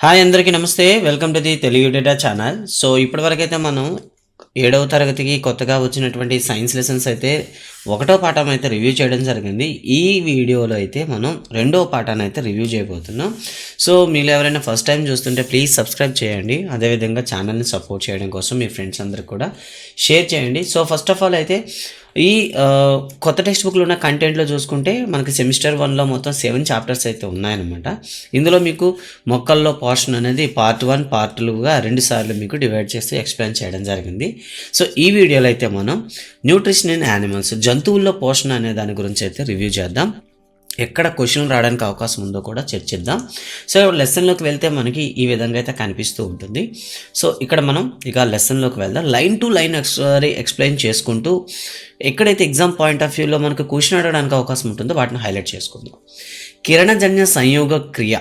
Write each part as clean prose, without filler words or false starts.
Hi అందరికీ నమస్తే. Welcome to the Telugu data channel. So ఇప్పటివరకైతే మనం 7వ తరగతికి కొత్తగా వచ్చినటువంటి సైన్స్ లెసన్స్ అయితే ఒకటో పాఠం అయితే రివ్యూ చేయడం జరిగింది. ఈ వీడియోలో అయితే మనం రెండో పాఠాన్ని అయితే రివ్యూ చేయబోతున్నాం. సో మీరు ఎవరైనా ఫస్ట్ టైం చూస్తుంటే ప్లీజ్ సబ్స్క్రైబ్ చేయండి. అదేవిధంగా ఛానల్ని సపోర్ట్ చేయడం కోసం మీ ఫ్రెండ్స్ అందరికి కూడా షేర్ చేయండి. సో ఫస్ట్ ఆఫ్ ఆల్ అయితే ఈ కొత్త టెక్స్ట్ బుక్లో ఉన్న కంటెంట్లో చూసుకుంటే మనకి సెమిస్టర్ 1లో మొత్తం 7 చాప్టర్స్ అయితే ఉన్నాయన్నమాట. ఇందులో మీకు మొక్కల్లో పోర్షన్ అనేది పార్ట్ 1 పార్ట్ 2గా 2 సార్లు మీకు డివైడ్ చేసి ఎక్స్ప్లెయిన్ చేయడం జరిగింది. సో ఈ వీడియోలో అయితే మనం న్యూట్రిషన్ ఇన్ యానిమల్స్, జంతువుల్లో పోషణ అనే దాని గురించి అయితే రివ్యూ చేద్దాం. ఎక్కడ క్వశ్చన్ రావడానికి అవకాశం ఉందో కూడా చర్చిద్దాం. సో లెసన్లోకి వెళ్తే మనకి ఈ విధంగా అయితే కనిపిస్తూ ఉంటుంది. సో ఇక్కడ మనం ఇక లెసన్లోకి వెళ్దాం. లైన్ టు లైన్ ఎక్స్ప్లెయిన్ చేసుకుంటూ ఎక్కడైతే ఎగ్జామ్ పాయింట్ ఆఫ్ వ్యూలో మనకు క్వశ్చన్ అడగడానికి అవకాశం ఉంటుందో వాటిని హైలైట్ చేసుకుందాం. కిరణజన్య సంయోగ క్రియ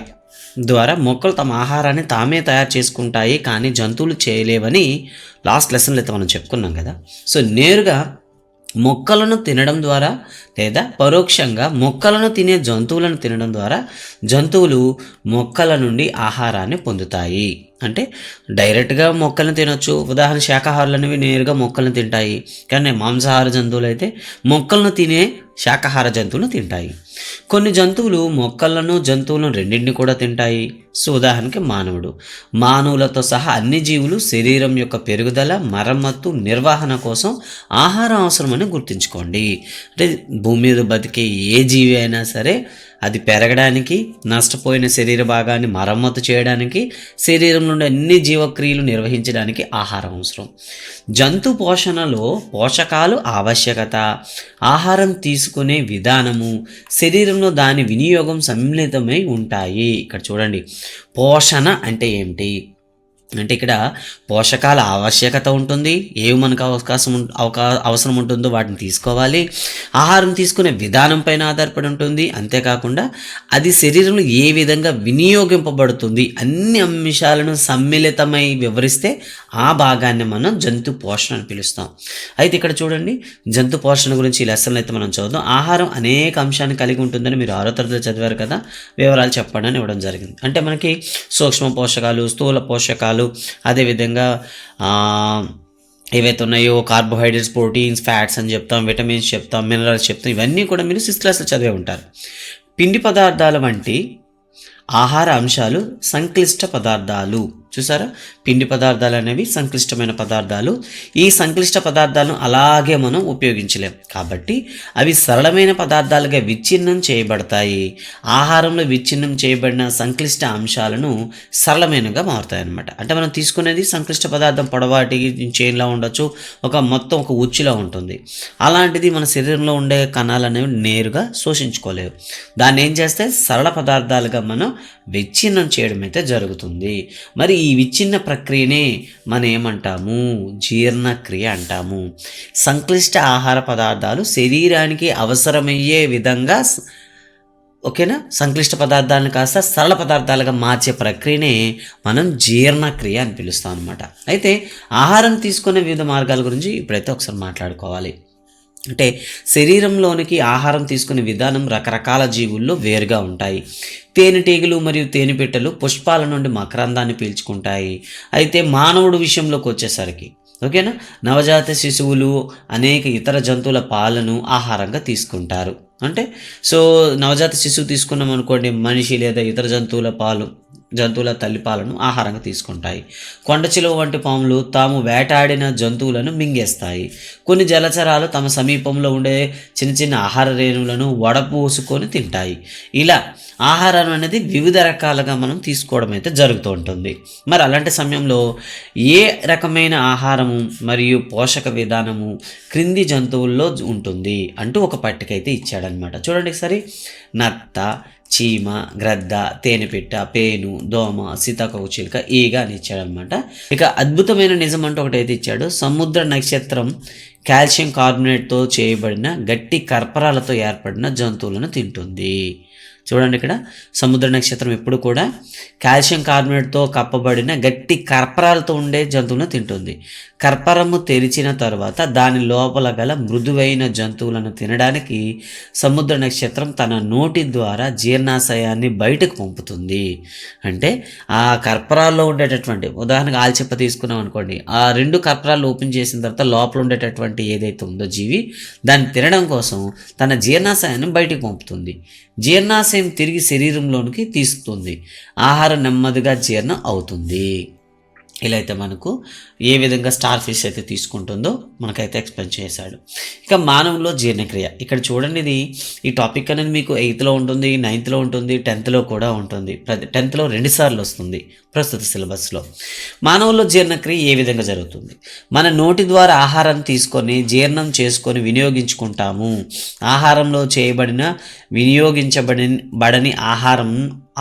ద్వారా మొక్కలు తమ ఆహారాన్ని తామే తయారు చేసుకుంటాయి, కానీ జంతువులు చేయలేవని లాస్ట్ లెసన్లో అయితే మనం చెప్పుకున్నాం కదా. సో నేరుగా మొక్కలను తినడం ద్వారా లేదా పరోక్షంగా మొక్కలను తినే జంతువులను తినడం ద్వారా జంతువులు మొక్కల నుండి ఆహారాన్ని పొందుతాయి. అంటే డైరెక్ట్గా మొక్కలను తినొచ్చు. ఉదాహరణ శాకాహారులు అనేవి నేరుగా మొక్కలను తింటాయి, కానీ మాంసాహార జంతువులు అయితే మొక్కలను తినే శాకాహార జంతువులను తింటాయి. కొన్ని జంతువులు మొక్కలను జంతువులను రెండింటిని కూడా తింటాయి. సో ఉదాహరణకి మానవులతో సహా అన్ని జీవులు శరీరం యొక్క పెరుగుదల, మరమ్మత్తు, నిర్వహణ కోసం ఆహారం అవసరమని గుర్తుంచుకోండి. అంటే భూమి మీద బతికే ఏ జీవి అయినా సరే అది పెరగడానికి, నష్టపోయిన శరీర భాగాన్ని మరమ్మతు చేయడానికి, శరీరం నుండి అన్ని జీవక్రియలు నిర్వహించడానికి ఆహారం అవసరం. జంతు పోషణలో పోషకాలు ఆవశ్యకత, ఆహారం తీసుకునే విధానము, శరీరంలో దాని వినియోగం సమ్మిళితమై ఉంటాయి. ఇక్కడ చూడండి, పోషణ అంటే ఏమిటి అంటే ఇక్కడ పోషకాల ఆవశ్యకత ఉంటుంది. ఏవి మనకు అవసరం ఉంటుందో వాటిని తీసుకోవాలి. ఆహారం తీసుకునే విధానం పైన ఆధారపడి ఉంటుంది. అంతేకాకుండా అది శరీరంలో ఏ విధంగా వినియోగింపబడుతుంది అన్ని అంశాలను సమ్మిళితమై వివరిస్తే ఆ భాగాన్ని మనం జంతు పోషణ అని పిలుస్తాం. అయితే ఇక్కడ చూడండి, జంతు పోషణ గురించి ఈ లెసన్లు అయితే మనం చదువుదాం. ఆహారం అనేక అంశాన్ని కలిగి ఉంటుందని మీరు 6వ తరగతిలో చదివారు కదా. వివరాలు చెప్పండి అని ఇవ్వడం జరిగింది. అంటే మనకి సూక్ష్మ పోషకాలు, స్థూల పోషకాలు, అదేవిధంగా ఏవైతే ఉన్నాయో కార్బోహైడ్రేట్స్, ప్రోటీన్స్, ఫ్యాట్స్ అని చెప్తాం, విటమిన్స్ చెప్తాం, మినరల్స్ చెప్తాం. ఇవన్నీ కూడా మీరు 6th క్లాస్లో చదివే ఉంటారు. పిండి పదార్థాల వంటి ఆహార అంశాలు సంక్లిష్ట పదార్థాలు. చూసారా, పిండి పదార్థాలు అనేవి సంక్లిష్టమైన పదార్థాలు. ఈ సంక్లిష్ట పదార్థాలను అలాగే మనం ఉపయోగించలేం, కాబట్టి అవి సరళమైన పదార్థాలుగా విచ్ఛిన్నం చేయబడతాయి. ఆహారంలో విచ్ఛిన్నం చేయబడిన సంక్లిష్ట అంశాలను సరళమైనగా మారుతాయి అన్నమాట. అంటే మనం తీసుకునేది సంక్లిష్ట పదార్థం పొడవాటి చైన్లా ఉండొచ్చు, మొత్తం ఒక ఉచ్చులా ఉంటుంది. అలాంటిది మన శరీరంలో ఉండే కణాలు అనేవి నేరుగా శోషించుకోలేవు. దాన్ని ఏం చేస్తే సరళ పదార్థాలుగా మనం విచ్ఛిన్నం చేయడం అయితే జరుగుతుంది. మరి ఈ విచ్ఛిన్న ప్రక్రియనే మనం ఏమంటాము? జీర్ణక్రియ అంటాము. సంక్లిష్ట ఆహార పదార్థాలు శరీరానికి అవసరమయ్యే విధంగా ఓకేనా, సంక్లిష్ట పదార్థాలను కాస్త సరళ పదార్థాలుగా మార్చే ప్రక్రియనే మనం జీర్ణక్రియ అని పిలుస్తాం అనమాట. అయితే ఆహారం తీసుకునే వివిధ మార్గాల గురించి ఇప్పుడైతే ఒకసారి మాట్లాడుకోవాలి. అంటే శరీరంలోనికి ఆహారం తీసుకునే విధానం రకరకాల జీవుల్లో వేరుగా ఉంటాయి. తేనెటీగలు మరియు తేనెపిట్టలు పుష్పాల నుండి మకరందాన్ని పీల్చుకుంటాయి. అయితే మానవుడి విషయంలోకి వచ్చేసరికి ఓకేనా, నవజాత శిశువులు అనేక ఇతర జంతువుల పాలను ఆహారంగా తీసుకుంటారు. అంటే సో నవజాత శిశువు తీసుకున్నాం అనుకోండి, మనిషి లేదా ఇతర జంతువుల తల్లిపాలను ఆహారంగా తీసుకుంటాయి. కొండచిలువ వంటి పాములు తాము వేటాడిన జంతువులను మింగేస్తాయి. కొన్ని జలచరాలు తమ సమీపంలో ఉండే చిన్న చిన్న ఆహార రేణువులను వడపోసుకొని తింటాయి. ఇలా ఆహారం అనేది వివిధ రకాలుగా మనం తీసుకోవడం అయితే జరుగుతూ ఉంటుంది. మరి అలాంటి సమయంలో ఏ రకమైన ఆహారము మరియు పోషక విధానము క్రింది జంతువుల్లో ఉంటుంది అంటూ ఒక పట్టిక అయితే ఇచ్చాడనమాట. చూడండి ఒకసారి. నత్త, చీమ, గ్రద్ద, తేనెపిట్ట, పేను, దోమ, సీతాకోకచిలుక, ఈగ అని ఇచ్చాడనమాట. ఇక అద్భుతమైన నిజం అంటూ ఒకటైతే ఇచ్చాడు. సముద్ర నక్షత్రం కాల్షియం కార్బోనేట్తో చేయబడిన గట్టి కర్పరాలతో ఏర్పడిన జంతువులను తింటుంది. చూడండి ఇక్కడ సముద్ర నక్షత్రం ఎప్పుడు కూడా కాల్షియం కార్బోనేట్తో కప్పబడిన గట్టి కర్పరాలతో ఉండే జంతువులను తింటుంది. కర్పరము తెరిచిన తర్వాత దాని లోపల గల మృదువైన జంతువులను తినడానికి సముద్ర నక్షత్రం తన నోటి ద్వారా జీర్ణాశయాన్ని బయటకు పంపుతుంది. అంటే ఆ కర్పరాల్లో ఉండేటటువంటి, ఉదాహరణకు ఆల్చిప్ప తీసుకున్నాం అనుకోండి, ఆ 2 కర్పరాలు ఓపెన్ చేసిన తర్వాత లోపల ఉండేటటువంటి ఏదైతే ఉందో జీవి, దాన్ని తినడం కోసం తన జీర్ణాశయాన్ని బయటకు పంపుతుంది. జీర్ణాశయం తిరిగి శరీరంలోనికి తీసుకుతుంది. ఆహారం నెమ్మదిగా జీర్ణం అవుతుంది. ఇలా అయితే మనకు ఏ విధంగా స్టార్ ఫిష్ అయితే తీసుకుంటుందో మనకైతే ఎక్స్ప్లెయిన్ చేశాడు. ఇక మానవులో జీర్ణక్రియ, ఇక్కడ చూడండి, ఈ టాపిక్ అనేది మీకు 8th ఉంటుంది, 9th ఉంటుంది, 10th కూడా ఉంటుంది. 10th 2 సార్లు వస్తుంది ప్రస్తుత సిలబస్లో. మానవుల్లో జీర్ణక్రియ ఏ విధంగా జరుగుతుంది? మన నోటి ద్వారా ఆహారాన్ని తీసుకొని జీర్ణం చేసుకొని వినియోగించుకుంటాము. ఆహారంలో వినియోగించబడని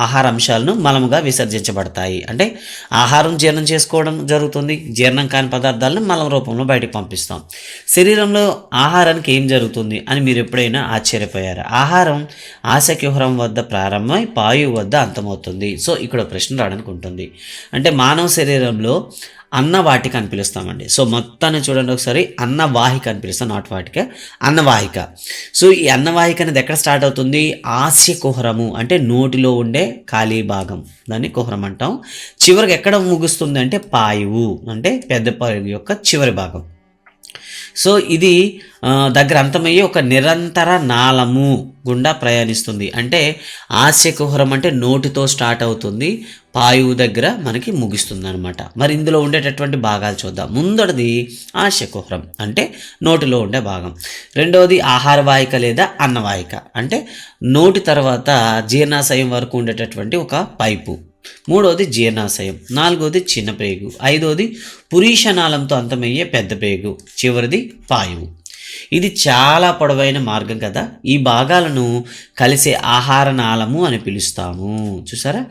ఆహారాంశాలను మలముగా విసర్జించబడతాయి. అంటే ఆహారం జీర్ణం చేసుకోవడం జరుగుతుంది, జీర్ణం కాని పదార్థాలను మలం రూపంలో బయటకు పంపిస్తాం. శరీరంలో ఆహారానికి ఏం జరుగుతుంది అని మీరు ఎప్పుడైనా ఆశ్చర్యపోయారా? ఆహారం ఆశకుహరం వద్ద ప్రారంభమై పాయువు వద్ద అంతమవుతుంది. సో ఇక్కడ ప్రశ్న రావడానికి ఉంటుంది. అంటే మానవ శరీరంలో అన్నవాహిక అని పిలుస్తామండి. సో మొత్తాన్ని చూడండి ఒకసారి, అన్నవాహిక అని పిలుస్తాం, నాట్ వాటిక, అన్నవాహిక. సో ఈ అన్నవాహిక అనేది ఎక్కడ స్టార్ట్ అవుతుంది? ఆస్య కుహరము అంటే నోటిలో ఉండే ఖాళీ భాగం, దాన్ని కుహరం అంటాం. చివరికి ఎక్కడ ముగుస్తుంది అంటే పాయువు అంటే పెద్ద పాయువు యొక్క చివరి భాగం. సో ఇది దగ్గర అంతమయ్యే ఒక నిరంతర నాళము గుండా ప్రయాణిస్తుంది. అంటే ఆస్యకుహరం అంటే నోటితో స్టార్ట్ అవుతుంది, పాయువు దగ్గర మనకి ముగిస్తుంది అనమాట. మరి ఇందులో ఉండేటటువంటి భాగాలు చూద్దాం. ముందటిది ఆస్యకుహరం అంటే నోటిలో ఉండే భాగం. రెండవది ఆహారవాహిక లేదా అన్నవాహిక అంటే నోటి తర్వాత జీర్ణాశయం వరకు ఉండేటటువంటి ఒక పైపు. మూడవది జీర్ణాశయం. నాలుగవది చిన్న పేగు. ఐదవది పురీషనాళంతో అంతమయ్యే పెద్ద పేగు. చివరిది పాయువు. ఇది చాలా పొడవైన మార్గం కదా. ఈ భాగాలను కలిసే ఆహార నాళము అని పిలుస్తాము. చూసారా?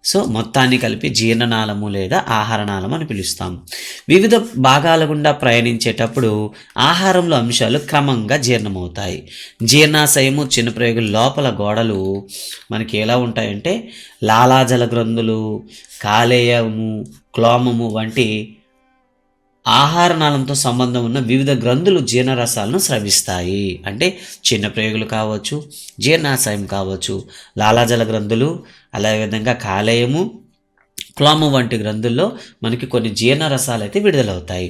సో మొత్తాన్ని కలిపి జీర్ణనాళము లేదా ఆహారనాళము అని పిలుస్తాం. వివిధ భాగాల గుండా ప్రయాణించేటప్పుడు ఆహారంలో అంశాలు క్రమంగా జీర్ణమవుతాయి. జీర్ణాశయము చిన్న ప్రయోగుల లోపల గోడలు మనకి ఎలా ఉంటాయంటే లాలాజల గ్రంథులు, కాలేయము, క్లోమము వంటి ఆహారనాళంతో సంబంధం ఉన్న వివిధ గ్రంథులు జీర్ణరసాలను స్రవిస్తాయి. అంటే చిన్న ప్రేగులు కావచ్చు, జీర్ణాశయం కావచ్చు, లాలాజల గ్రంథులు, అలాగే కాలేయము, క్లోమం వంటి గ్రంథుల్లో మనకి కొన్ని జీర్ణరసాలు అయితే విడుదలవుతాయి.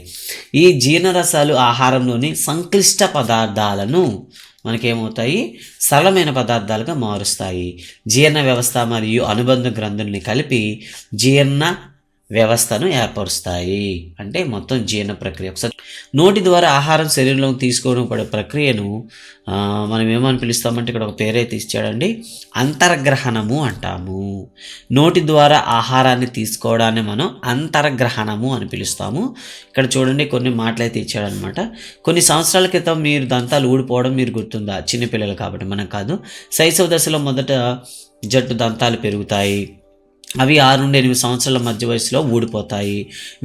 ఈ జీర్ణరసాలు ఆహారంలోని సంక్లిష్ట పదార్థాలను మనకేమవుతాయి? సరళమైన పదార్థాలుగా మారుస్తాయి. జీర్ణ వ్యవస్థ మరియు అనుబంధ గ్రంథుల్ని కలిపి జీర్ణ వ్యవస్థను ఏర్పరుస్తాయి. అంటే మొత్తం జీర్ణ ప్రక్రియ. ఒకసారి నోటి ద్వారా ఆహారం శరీరంలోకి తీసుకోవడం పడే ప్రక్రియను మనం ఏమని పిలుస్తామంటే ఇక్కడ ఒక పేరైతే ఇచ్చాడండి, అంతర్గ్రహణము అంటాము. నోటి ద్వారా ఆహారాన్ని తీసుకోవడాన్ని మనం అంతర్గ్రహణము అని పిలుస్తాము. ఇక్కడ చూడండి కొన్ని మాటలైతే ఇచ్చాడనమాట. కొన్ని సంవత్సరాల క్రితం మీరు దంతాలు ఊడిపోవడం మీరు గుర్తుందా? చిన్నపిల్లలు కాబట్టి మనం కాదు. శైశవ దశలో మొదట జట్టు దంతాలు పెరుగుతాయి. అవి 6 నుండి 8 సంవత్సరాల మధ్య వయసులో ఊడిపోతాయి.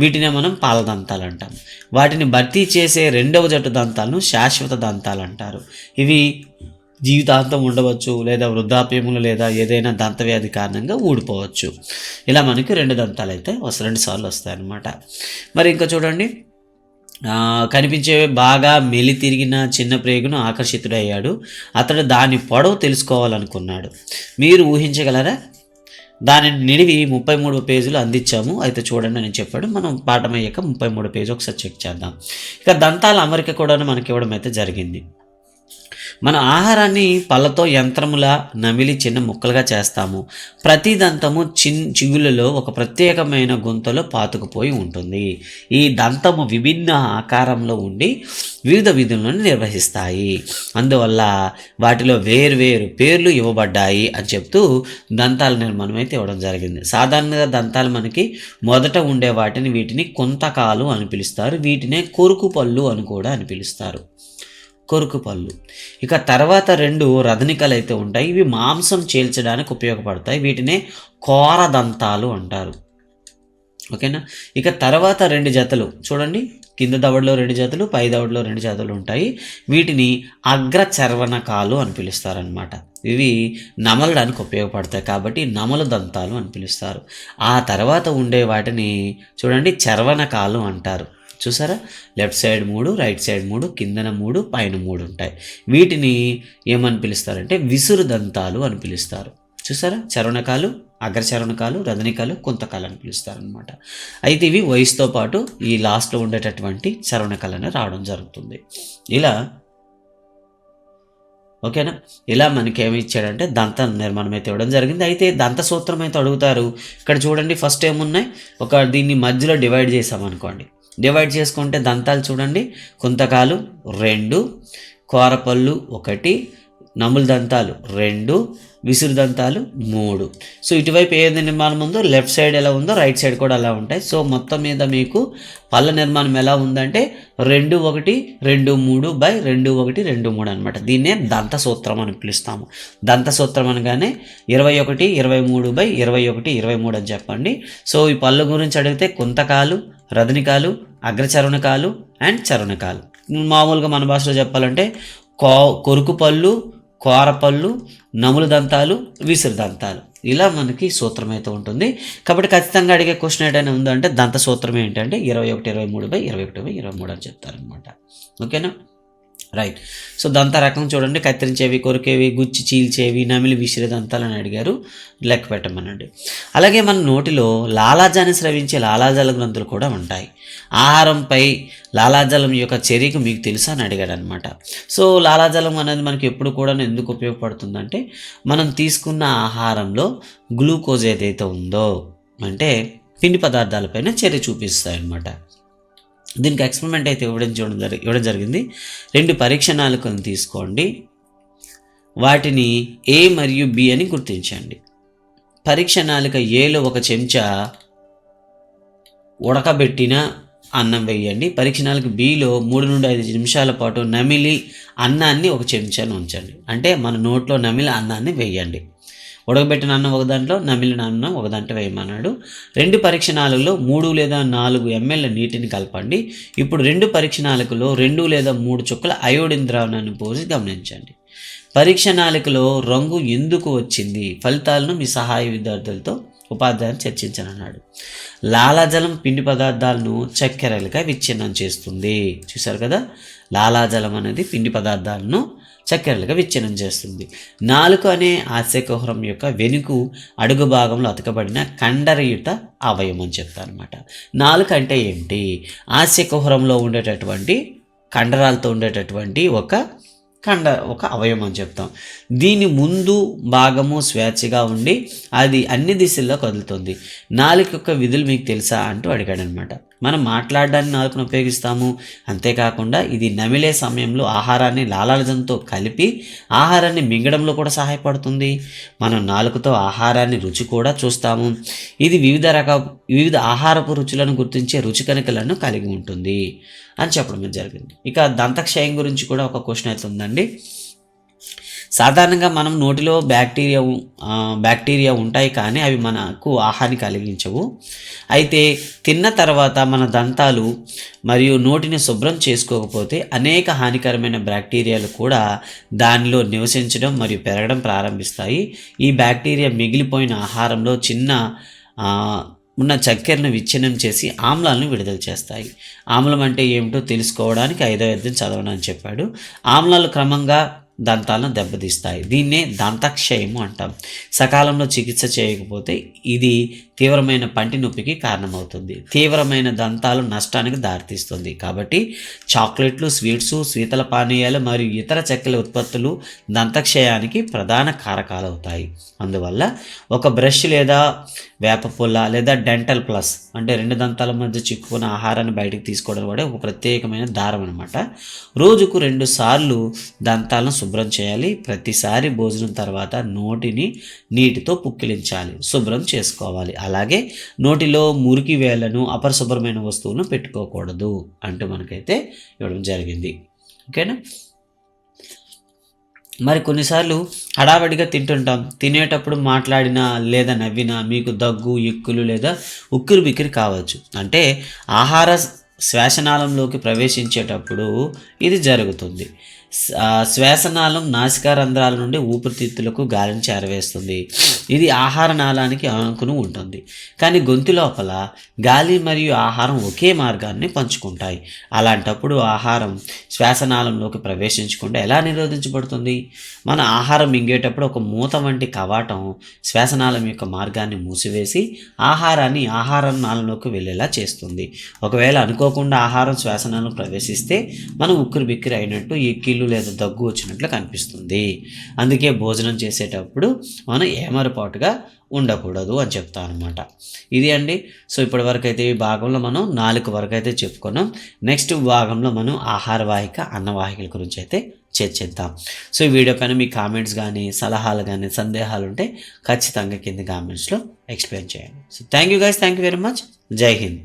వీటినే మనం పాల దంతాలు అంటాం. వాటిని భర్తీ చేసే రెండవ జట్టు దంతాలను శాశ్వత దంతాలు అంటారు. ఇవి జీవితాంతం ఉండవచ్చు, లేదా వృద్ధాప్యములు లేదా ఏదైనా దంతవ్యాధి కారణంగా ఊడిపోవచ్చు. ఇలా మనకి 2 దంతాలు అయితే 2 సార్లు వస్తాయి అన్నమాట. మరి ఇంకా చూడండి, కనిపించే బాగా మెలి తిరిగిన చిన్న ప్రేగును ఆకర్షితుడయ్యాడు. అతడు దాని పొడవు తెలుసుకోవాలనుకున్నాడు. మీరు ఊహించగలరా? దాని నిడివి 33 పేజీలు అందించాము. అయితే చూడండి అని చెప్పాడు. మనం పాఠం అయ్యాక 33 పేజీ ఒకసారి చెక్ చేద్దాం. ఇక దంతాల అమరిక కూడా మనకి ఇవ్వడం అయితే జరిగింది. మన ఆహారాన్ని పళ్ళతో యంత్రములా నమిలి చిన్న ముక్కలుగా చేస్తాము. ప్రతి దంతము చిగుళ్ళలో ఒక ప్రత్యేకమైన గుంతలో పాతుకుపోయి ఉంటుంది. ఈ దంతము విభిన్న ఆకారంలో ఉండి వివిధ విధులను నిర్వహిస్తాయి. అందువల్ల వాటిలో వేర్వేరు పేర్లు ఇవ్వబడ్డాయి అని చెప్తూ దంతాల నిర్మాణం అయితే ఇవ్వడం జరిగింది. సాధారణంగా దంతాలు మనకి మొదట ఉండే వీటిని కుంతకాలు అని పిలుస్తారు. వీటినే కొరుకు పళ్ళు అని కూడా అని పిలుస్తారు. కొరుకు పళ్ళు. ఇక తర్వాత 2 రదనికలు అయితే ఉంటాయి. ఇవి మాంసం చీల్చడానికి ఉపయోగపడతాయి. వీటినే కోర దంతాలు అంటారు. ఓకేనా? ఇక తర్వాత 2 జతలు చూడండి, కింద దవడలో 2 జతలు, పై దవడలో 2 జతలు ఉంటాయి. వీటిని అగ్రచర్వణకాలు అని పిలుస్తారనమాట. ఇవి నమలడానికి ఉపయోగపడతాయి కాబట్టి నమల దంతాలు అని పిలుస్తారు. ఆ తర్వాత ఉండే వాటిని చూడండి చర్వణకాలు అంటారు. చూసారా, లెఫ్ట్ సైడ్ 3, రైట్ సైడ్ 3, కిందన 3, పైన 3 ఉంటాయి. వీటిని ఏమని పిలుస్తారంటే విసురు దంతాలు అని పిలుస్తారు. చూసారా, చర్వణకాలు, అగ్రచర్వణకాలు, రదనికాలు, కుంతకాలు అని పిలుస్తారనమాట. అయితే ఇవి వయసుతో పాటు ఈ లాస్ట్లో ఉండేటటువంటి చర్వణకాలు అనేవి రావడం జరుగుతుంది. ఇలా ఓకేనా, ఇలా మనకి ఏమి ఇచ్చాడంటే దంత నిర్మాణం అయితే ఇవ్వడం జరిగింది. అయితే దంత సూత్రం అయితే అడుగుతారు. ఇక్కడ చూడండి, ఫస్ట్ ఏమున్నాయి, దీన్ని మధ్యలో డివైడ్ చేసామనుకోండి. డివైడ్ చేసుకుంటే దంతాలు చూడండి, కుంతకాలు 2, కోరపళ్ళు 1, నములు దంతాలు 2, విసురు దంతాలు 3. సో ఇటువైపు ఏది నిర్మాణం ఉందో లెఫ్ట్ సైడ్ ఎలా ఉందో రైట్ సైడ్ కూడా అలా ఉంటాయి. సో మొత్తం మీద మీకు పళ్ళ నిర్మాణం ఎలా ఉందంటే 2, 1, 2, 3 బై 2, 1, 2, 3 అనమాట. దీన్నే దంత సూత్రం అని పిలుస్తాము. దంత సూత్రం అనగానే 21, 23 బై 21, 23 అని చెప్పండి. సో ఈ పళ్ళు గురించి అడిగితే కుంతకాలు, రదనికాలు, అగ్రచర్వణకాలు అండ్ చర్వణకాలు. మామూలుగా మన భాషలో చెప్పాలంటే కొరుకు పళ్ళు, కోరపళ్ళు, నములు దంతాలు, విసురు దంతాలు. ఇలా మనకి సూత్రం అయితే ఉంటుంది. కాబట్టి ఖచ్చితంగా అడిగే క్వశ్చన్ ఏంటనే ఉందంటే దంత సూత్రం ఏంటంటే 21, 23 బై 21 బై 23 అని చెప్తారనమాట. ఓకేనా, రైట్. సో దంత రకం చూడండి, కత్తిరించేవి, కొరికేవి, గుచ్చి చీల్చేవి, నమిలి విసిరే దంతాలు అని అడిగారు, లెక్క పెట్టమనండి. అలాగే మన నోటిలో లాలాజాన్ని స్రవించే లాలాజల గ్రంథులు కూడా ఉంటాయి. ఆహారంపై లాలాజలం యొక్క చర్యకు మీకు తెలుసా అని అడిగాడు అనమాట. సో లాలాజలం అనేది మనకి ఎప్పుడు కూడా ఎందుకు ఉపయోగపడుతుందంటే మనం తీసుకున్న ఆహారంలో గ్లూకోజ్ ఏదైతే ఉందో అంటే పిండి పదార్థాలపైన చర్య చూపిస్తాయి అన్నమాట. దీనికి ఎక్స్పెరిమెంట్ అయితే ఇవ్వడం జరిగింది. 2 పరీక్షణాలను తీసుకోండి, వాటిని ఏ మరియు బి అని గుర్తించండి. పరీక్షణాలిక ఏలో 1 చెంచా ఉడకబెట్టిన అన్నం వేయండి. పరీక్షణాలిక బిలో 3 నుండి 5 నిమిషాల పాటు నమిలి అన్నాన్ని 1 చెంచాను ఉంచండి. అంటే మన నోట్లో నమిలి అన్నాన్ని వేయండి. ఉడకబెట్టిన అన్నం ఒక దాంట్లో, నమిలిన అన్నం ఒక దాంట్లో వేయమన్నాడు. 2 పరీక్షణాలలో 3 లేదా 4 ml నీటిని కలపండి. ఇప్పుడు 2 పరీక్షణాలకులో 2 లేదా 3 చుక్కల అయోడిన్ ద్రావణాన్ని పోసి గమనించండి. పరీక్షణాలికలో రంగు ఎందుకు వచ్చింది? ఫలితాలను మీ సహాయ విద్యార్థులతో ఉపాధ్యాయులు చర్చించనన్నాడు. లాలాజలం పిండి పదార్థాలను చక్కెరలుగా విచ్ఛిన్నం చేస్తుంది. చూశారు కదా, లాలాజలం అనేది పిండి పదార్థాలను చక్కెరలుగా విచ్ఛిన్నం చేస్తుంది. నాలుక అనే ఆస్యకుహరం యొక్క వెనుక అడుగు భాగంలో అతకబడిన కండరయుత అవయవం అని చెప్తారనమాట. నాలుక అంటే ఏమిటి? ఆస్యకుహరంలో ఉండేటటువంటి కండరాలతో ఉండేటటువంటి ఒక అవయవం అని చెప్తాం. దీని ముందు భాగము స్వేచ్ఛగా ఉండి అది అన్ని దిశల్లో కదులుతుంది. నాలుక యొక్క విధులు మీకు తెలుసా అంటూ అడిగాడు అనమాట. మనం మాట్లాడడానికి నాలుకను ఉపయోగిస్తాము, అంతేకాకుండా ఇది నమిలే సమయంలో ఆహారాన్ని లాలాజలంతో కలిపి ఆహారాన్ని మింగడంలో కూడా సహాయపడుతుంది. మనం నాలుకతో ఆహారాన్ని రుచి కూడా చూస్తాము. ఇది వివిధ ఆహారపు రుచులను గుర్తించే రుచి కణికలను కలిగి ఉంటుంది అని చెప్పడం జరిగింది. ఇక దంతక్షయం గురించి కూడా ఒక క్వశ్చన్ అయితే ఉందండి. సాధారణంగా మనం నోటిలో బ్యాక్టీరియా ఉంటాయి, కానీ అవి మనకు హాని కలిగించవు. అయితే తిన్న తర్వాత మన దంతాలు మరియు నోటిని శుభ్రం చేసుకోకపోతే అనేక హానికరమైన బ్యాక్టీరియాలు కూడా దానిలో నివసించడం మరియు పెరగడం ప్రారంభిస్తాయి. ఈ బ్యాక్టీరియా మిగిలిపోయిన ఆహారంలో ఉన్న చక్కెరను విచ్ఛిన్నం చేసి ఆమ్లాలను విడుదల చేస్తాయి. ఆమ్లం అంటే ఏమిటో తెలుసుకోవడానికి 5వ అధ్యాయం చదవనని చెప్పాడు. ఆమ్లాలు క్రమంగా దంతాలను దెబ్బతీస్తాయి. దీన్నే దంతక్షయము అంటాం. సకాలంలో చికిత్స చేయకపోతే ఇది తీవ్రమైన పంటి నొప్పికి కారణమవుతుంది. తీవ్రమైన దంతాలు నష్టానికి దారితీస్తుంది. కాబట్టి చాక్లెట్లు, స్వీట్స్, శీతల పానీయాలు మరియు ఇతర చక్కెర ఉత్పత్తులు దంతక్షయానికి ప్రధాన కారకాలు అవుతాయి. అందువల్ల ఒక బ్రష్ లేదా వేప పుల్ల లేదా డెంటల్ ప్లస్ అంటే 2 దంతాల మధ్య చిక్కుకున్న ఆహారాన్ని బయటకు తీసుకోవడం కూడా ఒక ప్రత్యేకమైన దారం అనమాట. రోజుకు 2 సార్లు దంతాలను శుభ్రం చేయాలి. ప్రతిసారి భోజనం తర్వాత నోటిని నీటితో పుక్కిలించాలి, శుభ్రం చేసుకోవాలి. అలాగే నోటిలో మురికి వేళ్లను, అపరిశుభ్రమైన వస్తువులను పెట్టుకోకూడదు అంటూ మనకైతే ఇవ్వడం జరిగింది. ఓకేనా. మరి కొన్నిసార్లు హడావడిగా తింటుంటాం. తినేటప్పుడు మాట్లాడినా లేదా నవ్వినా మీకు దగ్గు, ఎక్కులు లేదా ఉక్కిరి బిక్కిరి కావచ్చు. అంటే ఆహార శ్వాసనాళంలోకి ప్రవేశించేటప్పుడు ఇది జరుగుతుంది. శ్వాసనాళం నాసికా రంధ్రాల నుండి ఊపిరితిత్తులకు గాలిని చేరవేస్తుంది. ఇది ఆహార నాళానికి ఆనుకుని ఉంటుంది. కానీ గొంతు లోపల గాలి మరియు ఆహారం ఒకే మార్గాన్ని పంచుకుంటాయి. అలాంటప్పుడు ఆహారం శ్వాసనాళంలోకి ప్రవేశించకుండా ఎలా నిరోధించబడుతుంది? మన ఆహారం మింగేటప్పుడు ఒక మూత వంటి కవాటం శ్వాసనాళం యొక్క మార్గాన్ని మూసివేసి ఆహారాన్ని ఆహార నాళంలోకి వెళ్ళేలా చేస్తుంది. ఒకవేళ అనుకోకుండా ఆహారం శ్వాసనాళం ప్రవేశిస్తే మనం ఉక్కిరి బిక్కిరి అయినట్టు ఎక్కిళ్ళు లేదా దగ్గు వచ్చినట్లు కనిపిస్తుంది. అందుకే భోజనం చేసేటప్పుడు మనం ఏమరపాటుగా ఉండకూడదు అని చెప్తాను అనమాట. ఇది అండి. సో ఇప్పటి వరకు అయితే ఈ భాగంలో మనం 4 వరకు అయితే చెప్పుకున్నాం. నెక్స్ట్ భాగంలో మనం ఆహార వాహిక, అన్నవాహికల గురించి అయితే చర్చిద్దాం. సో ఈ వీడియో పైన మీ కామెంట్స్ కానీ, సలహాలు కానీ, సందేహాలు ఉంటే ఖచ్చితంగా కింద కామెంట్స్లో ఎక్స్ప్లెయిన్ చేయండి. So thank you guys, thank you very much. జై హింద్.